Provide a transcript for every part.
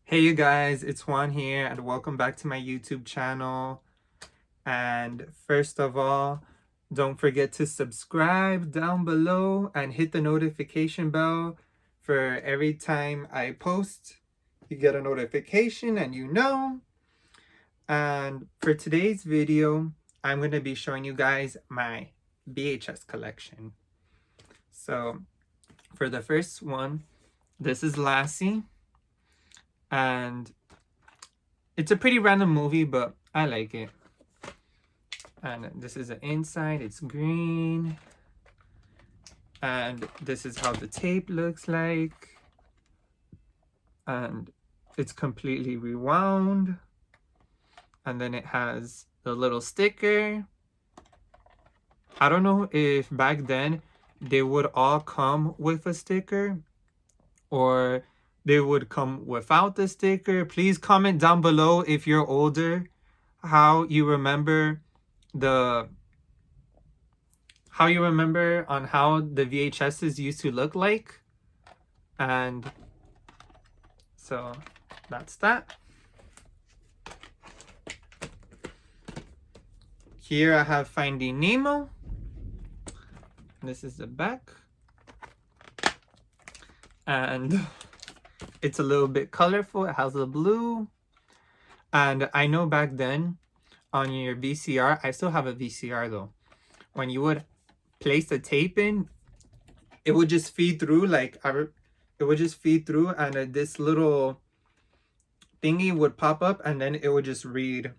Hey you guys, it's Juan here and welcome back to my YouTube channel. And first of all, don't forget to subscribe down below and hit the notification bell for every time I post. You get a notification and you know. And for today's video, I'm going to be showing you guys my VHS collection. So for the first one, this is Lassie. And it's a pretty random movie, but I like it. And this is the inside. It's green. And this is how the tape looks like. And it's completely rewound. And then it has the little sticker. I don't know if back then they would all come with a sticker or they would come without the sticker. Please comment down below if you're older how you remember on how the VHSs used to look like. And so that's that. Here I have Finding Nemo. This is the back. And it's a little bit colorful. It has the blue. And I know back then on your VCR, I still have a VCR though. When you would place the tape in, it would just feed through and this little thingy would pop up and then it would just read.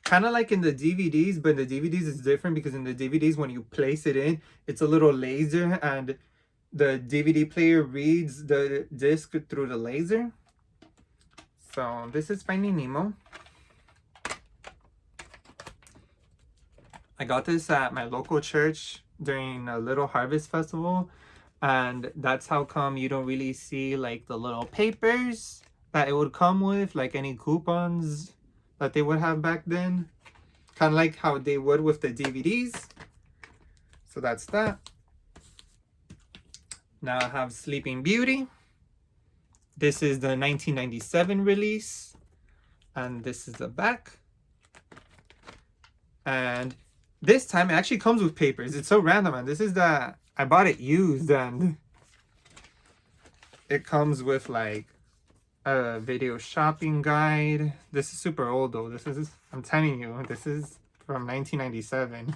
Kind of like in the DVDs, but the DVDs is different because in the DVDs when you place it in, it's a little laser and the DVD player reads the disc through the laser. So this is Finding Nemo. I got this at my local church during a Little Harvest Festival, and that's how come you don't really see like the little papers that it would come with, like any coupons that they would have back then. Kind of like how they would with the DVDs. So that's that. Now I have Sleeping Beauty. This is the 1997 release. And this is the back. And this time it actually comes with papers. It's so random, and this is I bought it used, and it comes with like a video shopping guide. This is super old though. I'm telling you, this is from 1997.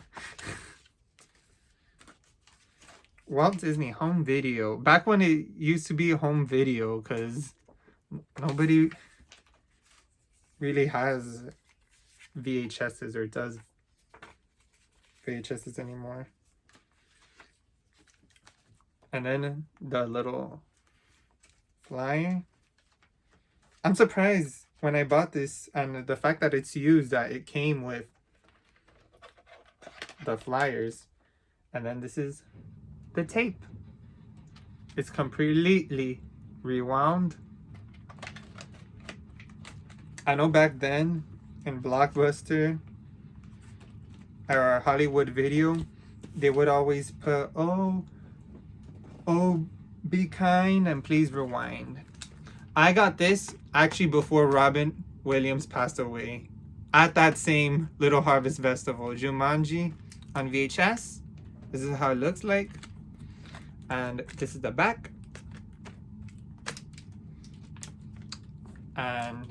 Walt Disney Home Video. Back when it used to be home video, because nobody really has VHSs or does VHSs anymore. And then the little flyer. I'm surprised when I bought this and the fact that it's used that it came with the flyers. And then this is the tape. It's completely rewound. I know back then in Blockbuster or Hollywood Video, they would always put, oh, be kind and please rewind. I got this actually before Robin Williams passed away at that same Little Harvest Festival. Jumanji on VHS. This is how it looks like. And this is the back. And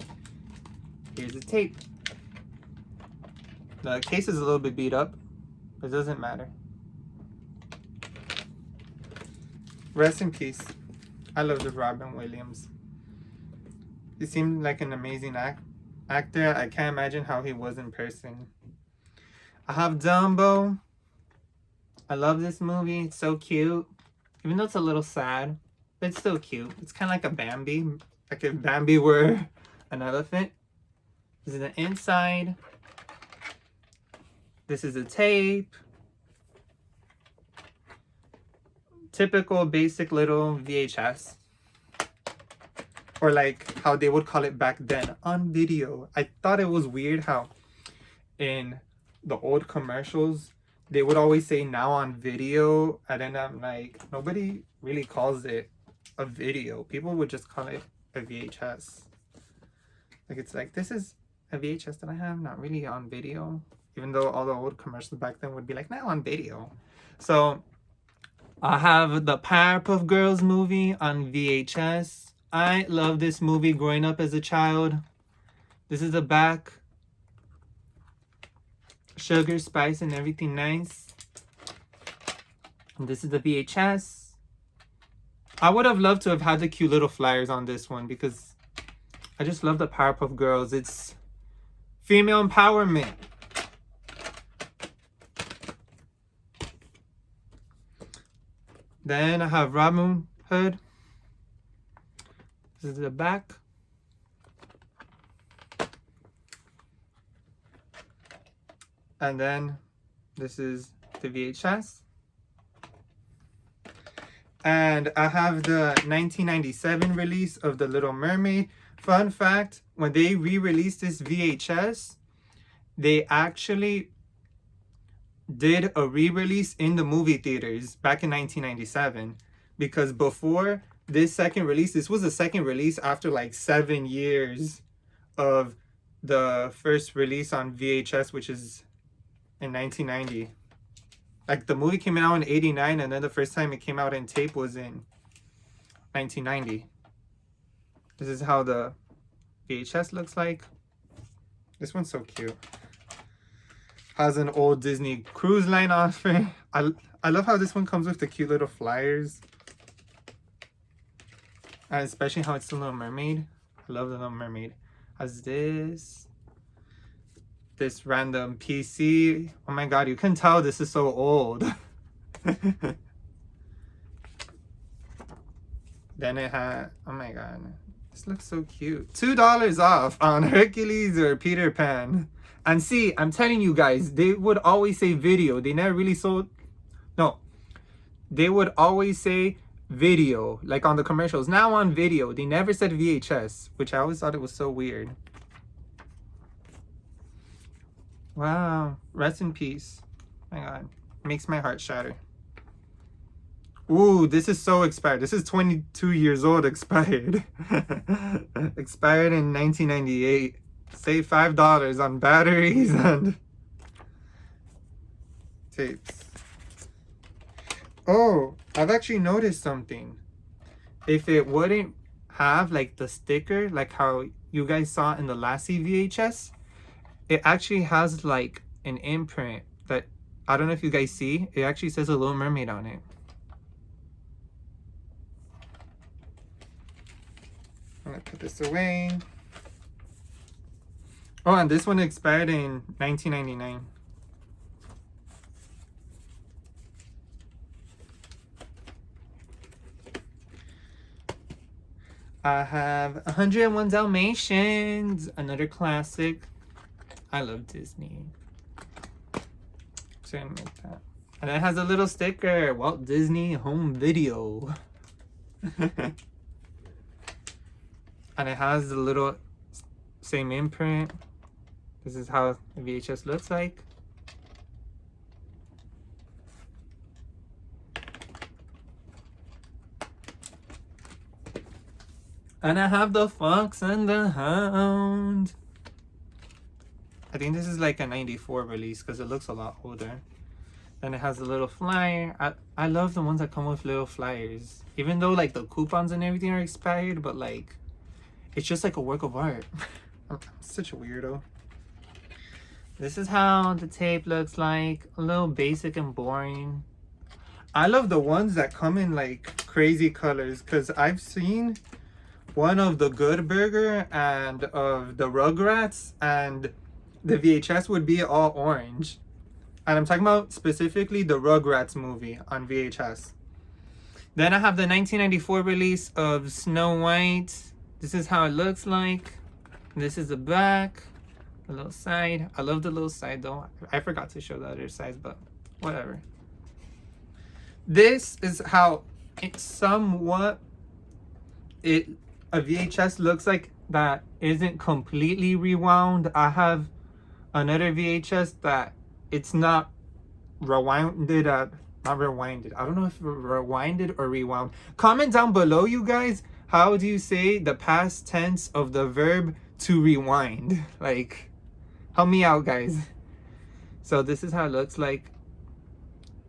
here's the tape. The case is a little bit beat up, but it doesn't matter. Rest in peace. I love the Robin Williams. He seemed like an amazing actor. I can't imagine how he was in person. I have Dumbo. I love this movie. It's so cute. Even though it's a little sad, but it's still cute. It's kind of like a Bambi. Like if Bambi were an elephant. This is the inside. This is the tape. Typical basic little VHS. Or like how they would call it back then, on video. I thought it was weird how in the old commercials, they would always say now on video. And then I'm like, nobody really calls it a video. People would just call it a VHS. Like, it's like, this is a VHS that I have, not really on video. Even though all the old commercials back then would be like, now on video. So, I have the Powerpuff Girls movie on VHS. I love this movie growing up as a child. This is the back. Sugar, spice, and everything nice. And this is the VHS. I would have loved to have had the cute little flyers on this one because I just love the Powerpuff Girls. It's female empowerment. Then I have Robin Hood. This is the back. And then this is the VHS. And I have the 1997 release of The Little Mermaid. Fun fact, when they re-released this VHS, they actually did a re-release in the movie theaters back in 1997. Because before this second release, this was the second release after like 7 years of the first release on VHS, which is in 1990. Like, the movie came out in 89, and then the first time it came out in tape was in 1990. This is how the VHS looks like. This one's so cute. Has an old Disney Cruise Line outfit. I love how this one comes with the cute little flyers. And especially how it's the Little Mermaid. I love the Little Mermaid. Has this random PC. Oh my god, you can tell this is so old. Then it had, oh my god, this looks so cute. $2 off on Hercules or Peter Pan. And see, I'm telling you guys, they would always say video. They never really sold, no. They would always say video, like on the commercials. Now on video, they never said VHS, which I always thought it was so weird. Wow, rest in peace. My god, makes my heart shatter. Ooh, this is so expired. This is 22 years old expired. Expired in 1998. Save $5 on batteries and tapes. Oh, I've actually noticed something. If it wouldn't have like the sticker, like how you guys saw in the Lassie VHS, it actually has like an imprint that, I don't know if you guys see, it actually says a Little Mermaid on it. I'm gonna put this away. Oh, and this one expired in 1999. I have 101 Dalmatians, another classic. I love Disney. So I'm gonna make that. And it has a little sticker, Walt Disney Home Video. And it has the little same imprint. This is how the VHS looks like. And I have the Fox and the Hound. I think this is like a 94 release because it looks a lot older. Then it has a little flyer. I love the ones that come with little flyers. Even though like the coupons and everything are expired, but like it's just like a work of art. I'm such a weirdo. This is how the tape looks like. A little basic and boring. I love the ones that come in like crazy colors because I've seen one of the Good Burger and of the Rugrats, and the VHS would be all orange. And I'm talking about specifically the Rugrats movie on VHS. Then I have the 1994 release of Snow White. This is how it looks like. This is the back, the little side. I love the little side though. I forgot to show the other sides, but whatever. This is how it somewhat a VHS looks like that isn't completely rewound. I have another VHS that it's not rewinded at, not rewinded. I don't know if rewinded or rewound. Comment down below, you guys, how do you say the past tense of the verb to rewind? Like, help me out, guys. So this is how it looks like.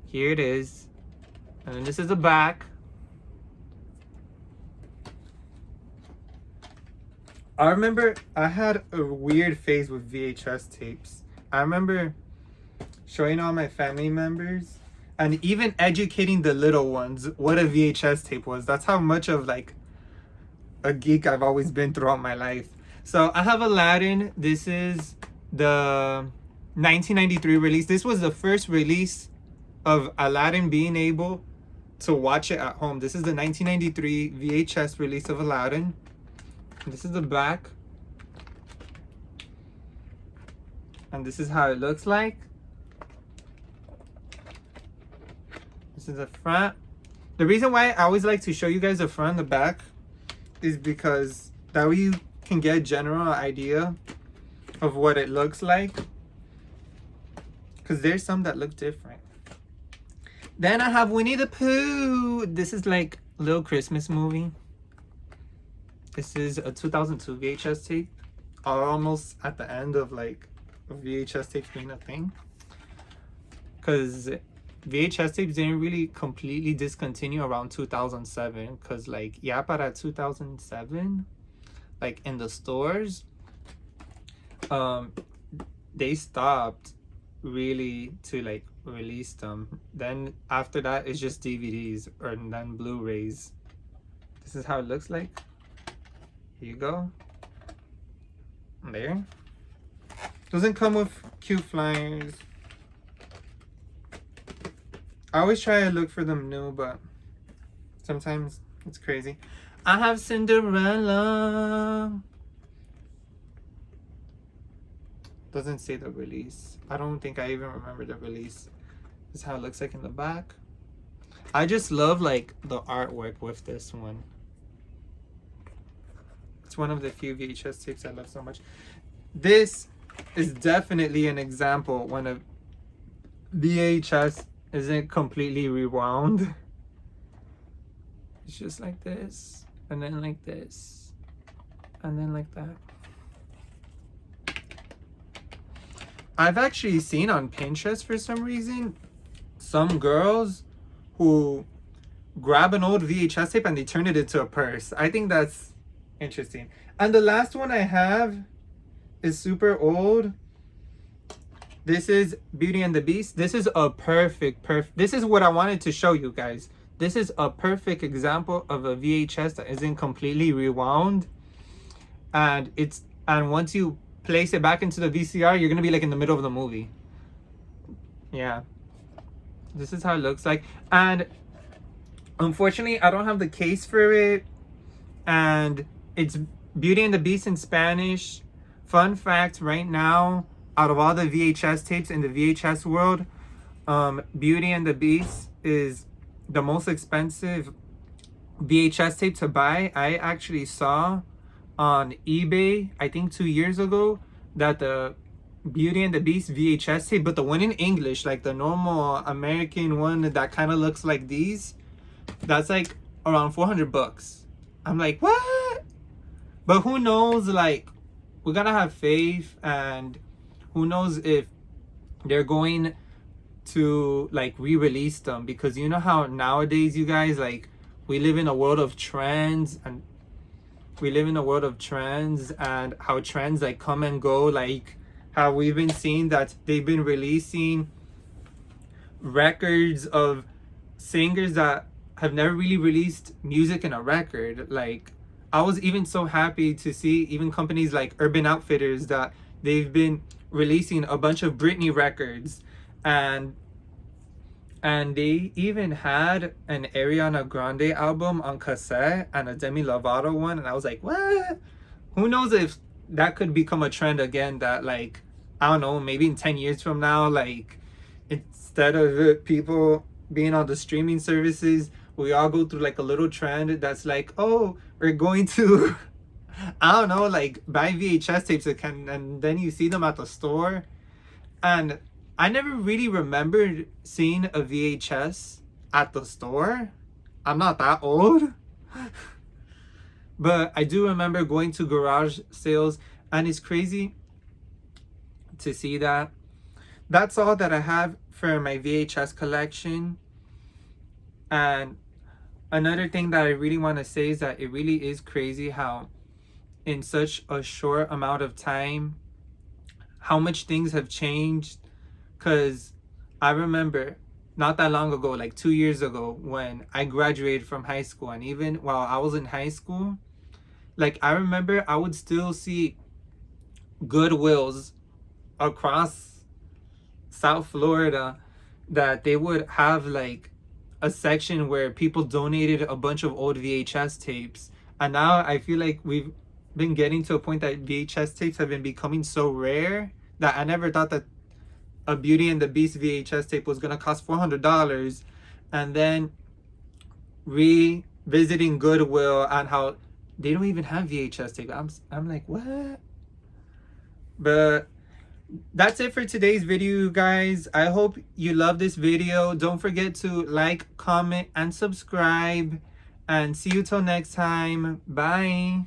Here it is. And then this is the back. I remember I had a weird phase with VHS tapes. I remember showing all my family members and even educating the little ones what a VHS tape was. That's how much of like a geek I've always been throughout my life. So I have Aladdin. This is the 1993 release. This was the first release of Aladdin being able to watch it at home. This is the 1993 VHS release of Aladdin. This is the back. And this is how it looks like. This is the front. The reason why I always like to show you guys the front and the back is because that way you can get a general idea of what it looks like. Because there's some that look different. Then I have Winnie the Pooh. This is like a little Christmas movie. This is a 2002 VHS tape. Almost at the end of like VHS tapes being a thing. Because VHS tapes didn't really completely discontinue around 2007. Because like, yeah, para 2007, like in the stores, they stopped really to like release them. Then after that, it's just DVDs or then Blu-rays. This is how it looks like. Here you go. There. Doesn't come with cute flyers. I always try to look for them new, but sometimes it's crazy. I have Cinderella. Doesn't say the release. I don't think I even remember the release. This is how it looks like in the back. I just love like the artwork with this one. It's one of the few VHS tapes I love so much. This is definitely an example when a VHS isn't completely rewound. It's just like this, and then like this, and then like that. I've actually seen on Pinterest for some reason some girls who grab an old VHS tape and they turn it into a purse. I think that's interesting. And the last one I have is super old. This is Beauty and the Beast. This is a perfect. This is what I wanted to show you guys. This is a perfect example of a VHS that isn't completely rewound. And once you place it back into the VCR, you're gonna be like in the middle of the movie. Yeah. This is how it looks like. And unfortunately, I don't have the case for it. And it's Beauty and the Beast in Spanish. Fun fact right now, out of all the VHS tapes in the VHS world, Beauty and the Beast is the most expensive VHS tape to buy. I actually saw on eBay, I think 2 years ago, that the Beauty and the Beast VHS tape, but the one in English, like the normal American one that kind of looks like these, that's like around $400. I'm like, what? But who knows, like, we gotta have faith, and who knows if they're going to like re-release them, because you know how nowadays, you guys, like, we live in a world of trends, and how trends like come and go, like how we've been seeing that they've been releasing records of singers that have never really released music in a record. Like, I was even so happy to see even companies like Urban Outfitters that they've been releasing a bunch of Britney records, and they even had an Ariana Grande album on cassette and a Demi Lovato one, and I was like, what? Who knows if that could become a trend again, that like, I don't know, maybe in 10 years from now, like, instead of people being on the streaming services, we all go through like a little trend that's like, oh, we're going to I don't know, like, buy VHS tapes again, and then you see them at the store. And I never really remembered seeing a VHS at the store. I'm not that old. But I do remember going to garage sales, and it's crazy to see that. That's all that I have for my VHS collection. And another thing that I really want to say is that it really is crazy how in such a short amount of time, how much things have changed. Because I remember not that long ago, like 2 years ago, when I graduated from high school, and even while I was in high school, like I remember I would still see Goodwills across South Florida that they would have like a section where people donated a bunch of old VHS tapes. And now I feel like we've been getting to a point that VHS tapes have been becoming so rare that I never thought that a Beauty and the Beast VHS tape was gonna cost $400. And then revisiting Goodwill and how they don't even have VHS tape. I'm like, what? But that's it for today's video, guys. I hope you love this video. Don't forget to like, comment, and subscribe. And see you till next time. Bye.